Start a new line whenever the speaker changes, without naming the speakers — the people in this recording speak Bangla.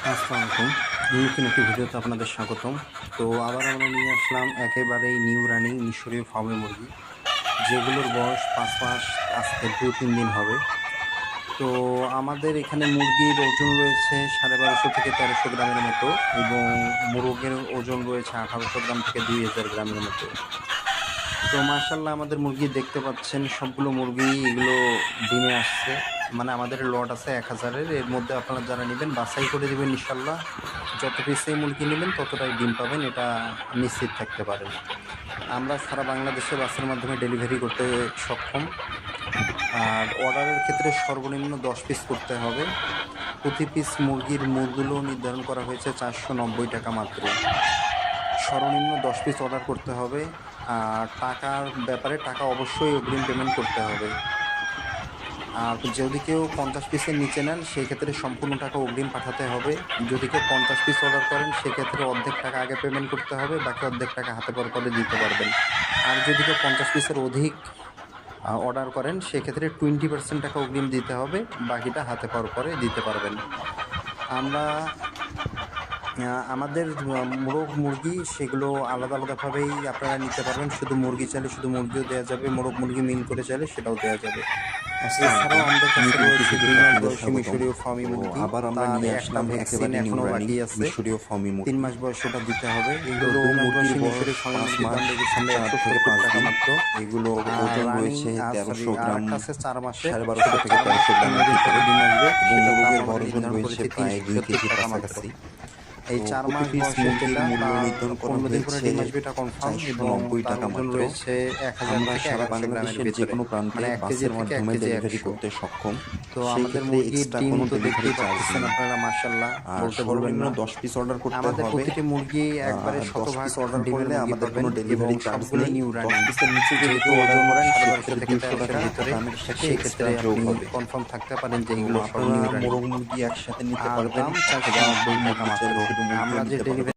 আসসালামু আলাইকুম। নতুন একটি ভিডিওতে আপনাদের স্বাগতম। তো আবার আমরা নিয়ে আসলাম একেবারেই নিউ রানিং মিশরীয় ফার্মে মুরগি, যেগুলোর বয়স 5 মাস, আজকে 2-3 দিন হবে। তো আমাদের এখানে মুরগির ওজন রয়েছে 1250 থেকে 1300 গ্রামের মতো, এবং মোরগের ওজন রয়েছে 1800 গ্রাম থেকে 2000 গ্রামের মতো। তো মাশাআল্লাহ আমাদের মুরগি দেখতে পাচ্ছেন, সবগুলো মুরগি এগুলো ডিমে আসছে। মানে আমাদের লট আছে 1000-এর, এর মধ্যে আপনারা যারা নেবেন বাছাই করে দেবেন ইনশাল্লাহ। যত পিসেই মুরগি নেবেন ততটাই ডিম পাবেন, এটা নিশ্চিত থাকতে পারেন। আমরা সারা বাংলাদেশে বাসের মাধ্যমে ডেলিভারি করতে সক্ষম। আর অর্ডারের ক্ষেত্রে সর্বনিম্ন 10 পিস করতে হবে। প্রতি পিস মুরগির মূল্য নির্ধারণ করা হয়েছে 490 টাকা মাত্র। সর্বনিম্ন 10 পিস অর্ডার করতে হবে। আর টাকার ব্যাপারে টাকা অবশ্যই অগ্রিম পেমেন্ট করতে হবে। আর যদি কেউ 50 পিসের নিচে নেন সেক্ষেত্রে সম্পূর্ণ টাকা অগ্রিম পাঠাতে হবে। যদি কেউ 50 পিস অর্ডার করেন সেক্ষেত্রে অর্ধেক টাকা আগে পেমেন্ট করতে হবে, বাকি অর্ধেক টাকা হাতে পরে দিতে পারবেন। আর যদি কেউ 50 পিসের অধিক অর্ডার করেন সেক্ষেত্রে 20% টাকা অগ্রিম দিতে হবে, বাকিটা হাতে পরে দিতে পারবেন। আমরা আমাদের মোরগ মুরগি সেগুলো আলাদা আলাদাভাবেই আপনারা নিতে পারবেন। শুধু মুরগি চাইলে শুধু মুরগিও দেওয়া যাবে, মোরগ মুরগি মিল করে চাইলে সেটাও দেওয়া যাবে। এছাড়াও আমাদের কাছে রয়েছে 2 মাস বয়সী মিশরীয় ফার্মি মুরগি।
আবার আমরা
তার
নিয়ে
একটা
আসলাম
ভ্যাকসিন
একেবারে নিউ
এখনো
রানিং
বাকি আছে,
মিশরীয় ফার্মি
3
মুরগি।
মাস বয়স ওটা দিতে হবে। এগুলো
তো
মুরগির
মুরগির
মিশরীয়
বয়স
ফার্মি
5
মুরগির দাম
মাস
রেখেছি
4 থেকে
170
5
টাকা
দিন।
মাত্র।
এগুলোর
আর
ওজন
রানিং
রয়েছে 1300
আর
গ্রাম,
একটা আছে 4 মাসে,
1250 থেকে 1300
3
গ্রামের
দিন পরে
ভিতরে,
ডিম আসবে।
এবং
সেটার দাম
মুরগের
আমরা
গড় ওজন
নির্ধারণ
রয়েছে
করেছি
প্রায় 2
370
কেজির
টাকা মাত্র।
কাছাকাছি।
এই
তো
4
প্রতি
মাস
পিস
বয়সের
মুরগির
যেটা,
মূল্য
তার
নির্ধারণ করা
15 দিন পরে
হয়েছে
ডিম আসবে, এটা কনফার্ম, এবং
490
তার
টাকা
ওজন
মাত্র।
রয়েছে 1000
আমরা
থেকে
সারা
1100 গ্রামের
বাংলাদেশের যে
ভিতরে,
কোনো প্রান্তে
মানে 1 কেজি
বাসের
থেকে 1
মাধ্যমে
কেজি
ডেলিভারি
100।
করতে সক্ষম।
তো
সেই
আমাদের
ক্ষেত্রে
মুরগির
এক্সট্রা
ডিম
কোনো
তো
ডেলিভারি
দেখতেই
চার্জ
পাচ্ছেন
নেই।
আপনারা, মাশাআল্লাহ
আর
বলতে ভুলবেন
সর্বনিম্ন
না।
10 পিস অর্ডার করতে
আমাদের
হবে।
প্রতিটি মুরগি একবারে
10
শতভাগ
পিস অর্ডার
ডিমের
করলে
মুরগি
আমাদের
পাবেন,
কোনো
এবং
ডেলিভারি চার্জ
সবগুলো
নেই।
New
10
running.
পিসের নিচে যদি
যেহেতু
কেউ অর্ডার
ওজন
করেন
1250
সেক্ষেত্রে
থেকে
200
1300
টাকা
ভিতরে,
দামের সাথে
সেই
এক্সট্রা
ক্ষেত্রে
যোগ
আপনি
হবে।
কনফার্ম থাকতে পারেন যে
তো
এগুলো সব
আপনারা
নিউ রানিং।
মোরগ মুরগি একসাথে নিতে
আর
পারবেন
দাম
অথবা
490 টাকা
মুরগি
মাত্র।
চাইলে শুধু মুরগিও
আমরা যে
নিতে
ডেলিভারি
পারবেন।